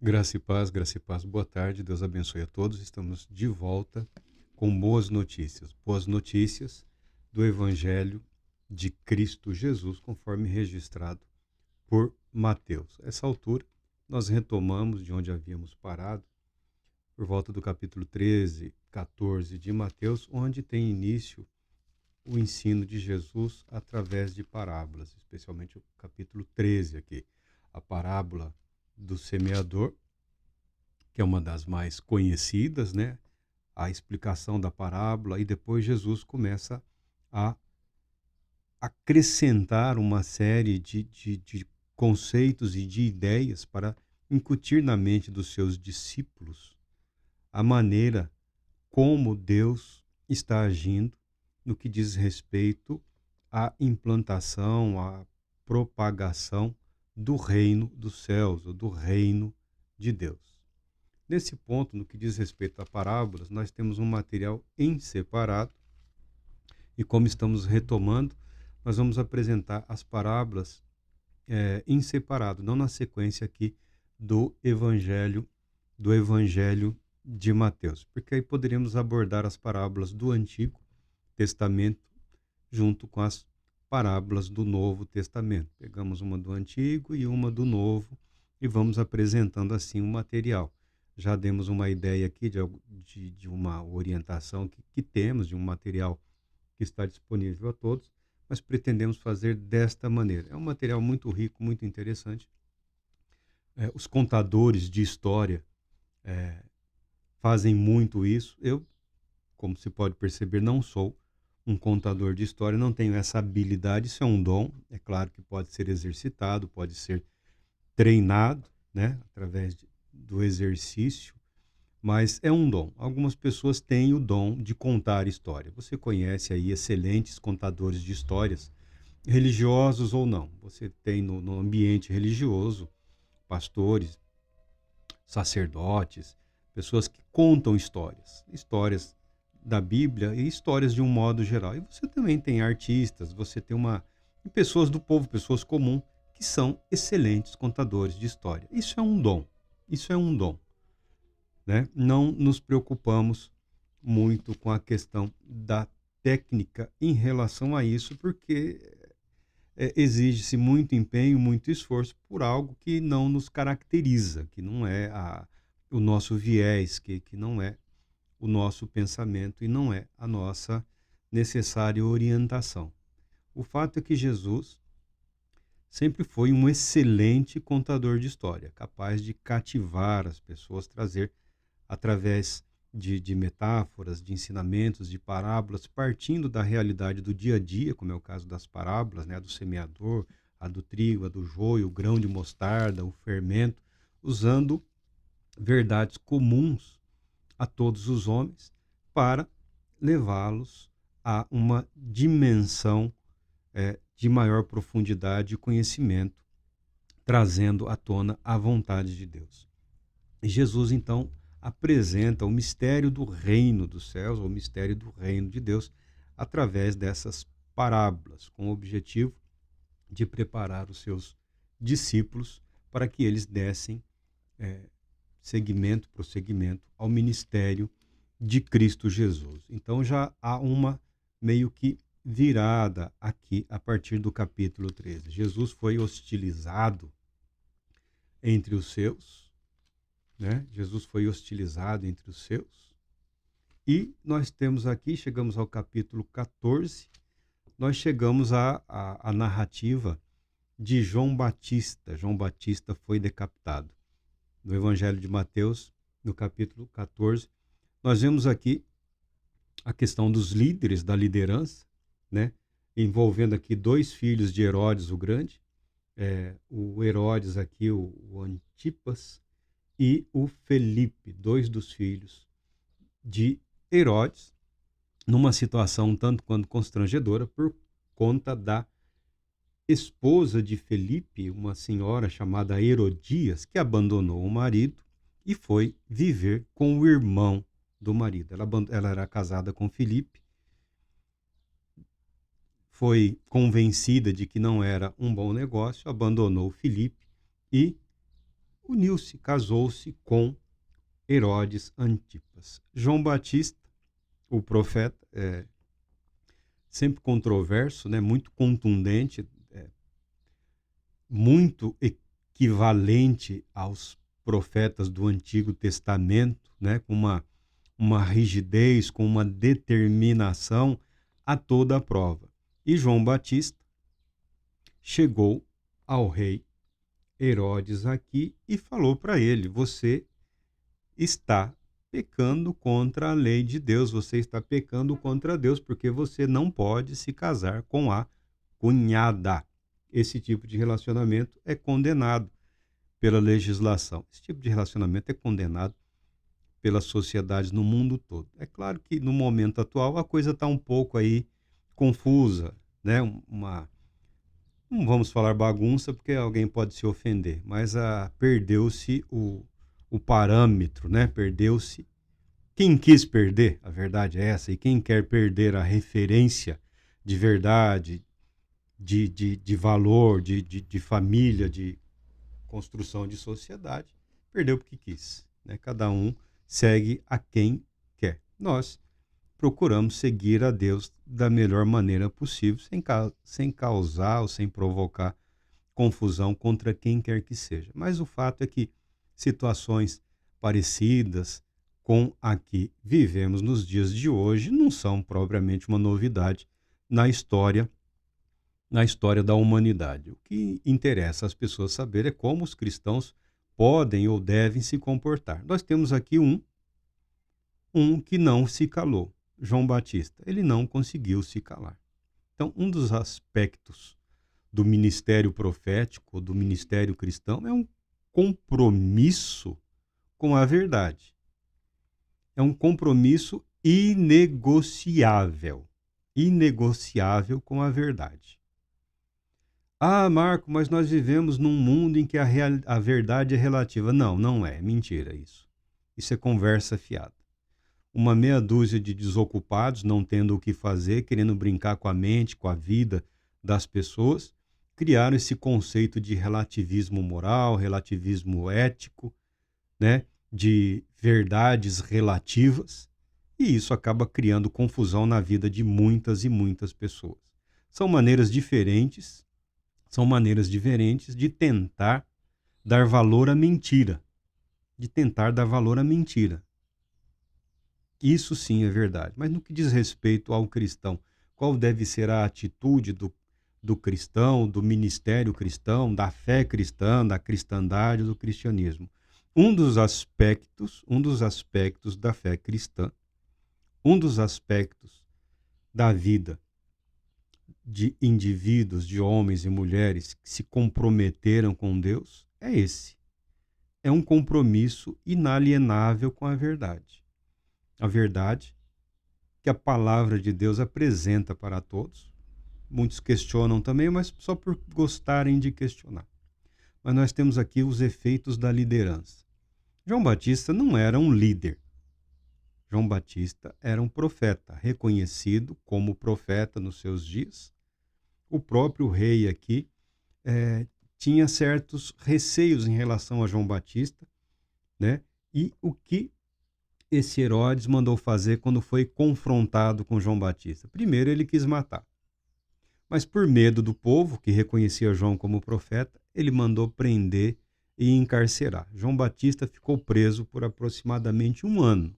Graça e paz. Boa tarde, Deus abençoe a todos. Estamos de volta com boas notícias. Boas notícias do Evangelho de Cristo Jesus, conforme registrado por Mateus. A essa altura, nós retomamos de onde havíamos parado, por volta do capítulo 13, 14 de Mateus, onde tem início o ensino de Jesus através de parábolas, especialmente o capítulo 13 aqui, a parábola do semeador, que é uma das mais conhecidas, né? A explicação da parábola, e depois Jesus começa a acrescentar uma série de conceitos e de ideias para incutir na mente dos seus discípulos a maneira como Deus está agindo no que diz respeito à implantação, à propagação do reino dos céus, ou do reino de Deus. Nesse ponto, no que diz respeito a parábolas, nós temos um material em separado e, como estamos retomando, nós vamos apresentar as parábolas em separado, não na sequência aqui do Evangelho de Mateus, porque aí poderíamos abordar as parábolas do Antigo Testamento junto com as parábolas do Novo Testamento. Pegamos uma do Antigo e uma do Novo e vamos apresentando assim o material. Já demos uma ideia aqui de uma orientação que temos, de um material que está disponível a todos, mas pretendemos fazer desta maneira. É um material muito rico, muito interessante. Os contadores de história fazem muito isso. Eu, como se pode perceber, não sou um contador de história, não tenho essa habilidade, isso é um dom, é claro que pode ser exercitado, pode ser treinado, né, através do exercício, mas é um dom. Algumas pessoas têm o dom de contar história. Você conhece aí excelentes contadores de histórias, religiosos ou não. Você tem no ambiente religioso pastores, sacerdotes, pessoas que contam histórias da Bíblia e histórias de um modo geral. E você também tem artistas, você tem pessoas do povo, pessoas comuns, que são excelentes contadores de história. Isso é um dom. Isso é um dom, né? Não nos preocupamos muito com a questão da técnica em relação a isso, porque exige-se muito empenho, muito esforço por algo que não nos caracteriza, que não é o nosso viés, que não é o nosso pensamento e não é a nossa necessária orientação. O fato é que Jesus sempre foi um excelente contador de história, capaz de cativar as pessoas, trazer através de metáforas, de ensinamentos, de parábolas, partindo da realidade do dia a dia, como é o caso das parábolas, né, do semeador, a do trigo, a do joio, o grão de mostarda, o fermento, usando verdades comuns a todos os homens para levá-los a uma dimensão de maior profundidade e conhecimento, trazendo à tona a vontade de Deus. E Jesus, então, apresenta o mistério do reino dos céus, ou o mistério do reino de Deus, através dessas parábolas, com o objetivo de preparar os seus discípulos para que eles dessem prosseguimento ao ministério de Cristo Jesus. Então já há uma meio que virada aqui a partir do capítulo 13. Jesus foi hostilizado entre os seus, né? Jesus foi hostilizado entre os seus. E nós temos aqui, chegamos ao capítulo 14, nós chegamos à narrativa de João Batista. João Batista foi decapitado. No Evangelho de Mateus, no capítulo 14, nós vemos aqui a questão dos líderes, da liderança, né? Envolvendo aqui dois filhos de Herodes o Grande, o Herodes aqui, o Antipas, e o Felipe, dois dos filhos de Herodes, numa situação um tanto quanto constrangedora por conta da esposa de Felipe, uma senhora chamada Herodias, que abandonou o marido e foi viver com o irmão do marido. Ela era casada com Felipe, foi convencida de que não era um bom negócio, abandonou Felipe e uniu-se, casou-se com Herodes Antipas. João Batista, o profeta, sempre controverso, né? Muito contundente, muito equivalente aos profetas do Antigo Testamento, né? Com uma rigidez, com uma determinação a toda a prova. E João Batista chegou ao rei Herodes aqui e falou para ele: você está pecando contra a lei de Deus, você está pecando contra Deus, porque você não pode se casar com a cunhada. Esse tipo de relacionamento é condenado pela legislação. Esse tipo de relacionamento é condenado pelas sociedades no mundo todo. É claro que no momento atual a coisa está um pouco aí confusa, né? Não vamos falar bagunça porque alguém pode se ofender, mas perdeu-se o parâmetro, né? Perdeu-se. Quem quis perder, a verdade é essa, e quem quer perder a referência de verdade, de valor, de família, de construção de sociedade, perdeu porque quis, né? Cada um segue a quem quer. Nós procuramos seguir a Deus da melhor maneira possível, sem causar ou sem provocar confusão contra quem quer que seja. Mas o fato é que situações parecidas com a que vivemos nos dias de hoje não são propriamente uma novidade na história da humanidade. O que interessa às pessoas saber é como os cristãos podem ou devem se comportar. Nós temos aqui um que não se calou, João Batista. Ele não conseguiu se calar. Então, um dos aspectos do ministério profético, do ministério cristão, é um compromisso com a verdade. É um compromisso inegociável. Inegociável com a verdade. Ah, Marco, mas nós vivemos num mundo em que a verdade é relativa. Não, não é. Mentira isso. Isso é conversa fiada. Uma meia dúzia de desocupados, não tendo o que fazer, querendo brincar com a mente, com a vida das pessoas, criaram esse conceito de relativismo moral, relativismo ético, né, de verdades relativas, e isso acaba criando confusão na vida de muitas e muitas pessoas. São maneiras diferentes de tentar dar valor à mentira, Isso sim é verdade. Mas no que diz respeito ao cristão, qual deve ser a atitude do cristão, do ministério cristão, da fé cristã, da cristandade, do cristianismo? Um dos aspectos da fé cristã, um dos aspectos da vida de indivíduos, de homens e mulheres que se comprometeram com Deus, é esse. É um compromisso inalienável com a verdade. A verdade que a palavra de Deus apresenta para todos. Muitos questionam também, mas só por gostarem de questionar. Mas nós temos aqui os efeitos da liderança. João Batista não era um líder. João Batista era um profeta, reconhecido como profeta nos seus dias. O próprio rei aqui tinha certos receios em relação a João Batista, né? E o que esse Herodes mandou fazer quando foi confrontado com João Batista? Primeiro, ele quis matar. Mas por medo do povo, que reconhecia João como profeta, ele mandou prender e encarcerar. João Batista ficou preso por aproximadamente 1 ano.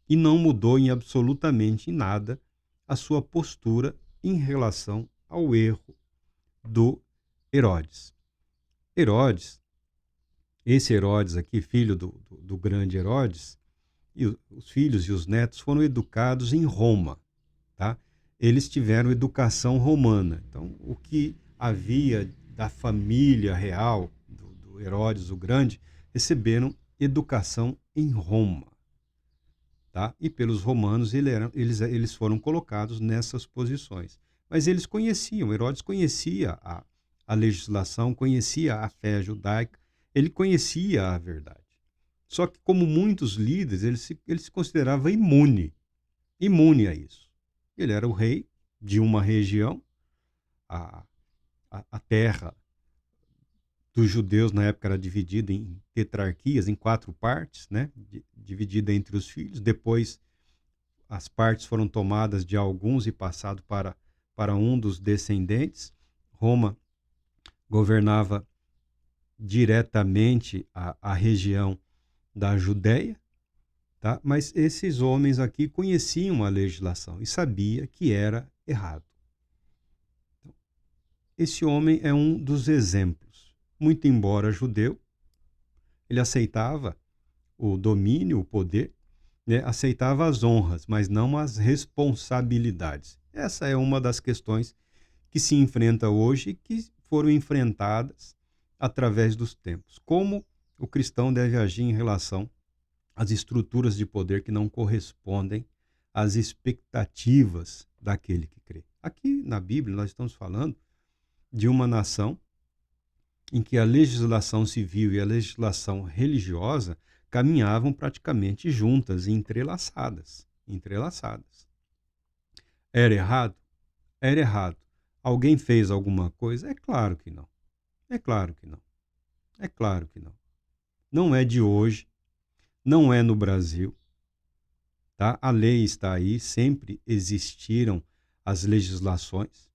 E não mudou em absolutamente nada a sua postura em relação ao erro do Herodes. Esse Herodes aqui, filho do grande Herodes, e os filhos e os netos foram educados em Roma, tá? Eles tiveram educação romana. Então, o que havia da família real do Herodes o Grande, receberam educação em Roma, tá? E pelos romanos eles foram colocados nessas posições. Mas eles conheciam, Herodes conhecia a legislação, conhecia a fé judaica, ele conhecia a verdade. Só que, como muitos líderes, ele se considerava imune a isso. Ele era o rei de uma região, a terra dos judeus na época era dividida em tetrarquias, em 4 partes, né? Dividida entre os filhos. Depois as partes foram tomadas de alguns e passado para um dos descendentes. Roma governava diretamente a região da Judéia, tá? Mas esses homens aqui conheciam a legislação e sabia que era errado. Esse homem é um dos exemplos. Muito embora judeu, ele aceitava o domínio, o poder, né? Aceitava as honras, mas não as responsabilidades. Essa é uma das questões que se enfrenta hoje e que foram enfrentadas através dos tempos. Como o cristão deve agir em relação às estruturas de poder que não correspondem às expectativas daquele que crê. Aqui na Bíblia nós estamos falando de uma nação em que a legislação civil e a legislação religiosa caminhavam praticamente juntas, entrelaçadas. Era errado? Era errado. Alguém fez alguma coisa? É claro que não. É claro que não. É claro que não. Não é de hoje, não é no Brasil, tá? A lei está aí, sempre existiram as legislações,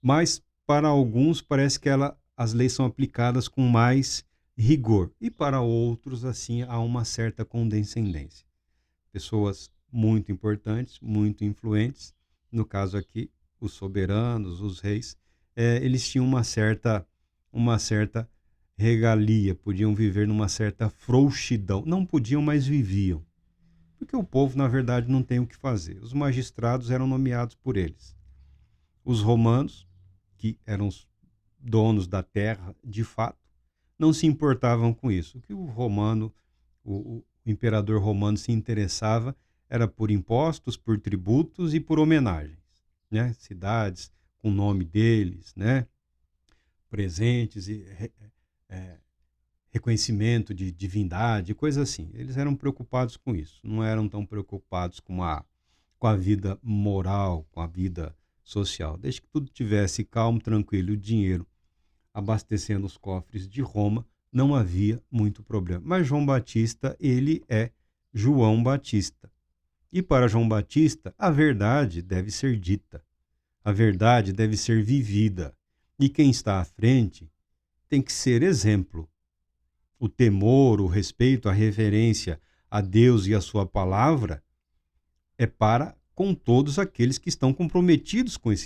mas para alguns parece que as leis são aplicadas com mais rigor e para outros, assim, há uma certa condescendência. Pessoas muito importantes, muito influentes, no caso aqui, os soberanos, os reis, eles tinham uma certa regalia, podiam viver numa certa frouxidão. Não podiam, mas viviam. Porque o povo, na verdade, não tem o que fazer. Os magistrados eram nomeados por eles. Os romanos, que eram os donos da terra, de fato, não se importavam com isso. O que o imperador romano se interessava era por impostos, por tributos e por homenagens, né? Cidades com o nome deles, né? Presentes e reconhecimento de divindade, coisa assim. Eles eram preocupados com isso, não eram tão preocupados com a vida moral, com a vida social. Desde que tudo tivesse calmo, tranquilo, o dinheiro abastecendo os cofres de Roma, não havia muito problema. Mas João Batista, ele é João Batista. E para João Batista, a verdade deve ser dita. A verdade deve ser vivida. E quem está à frente tem que ser exemplo. O temor, o respeito, a reverência a Deus e a sua palavra é para com todos aqueles que estão comprometidos com esse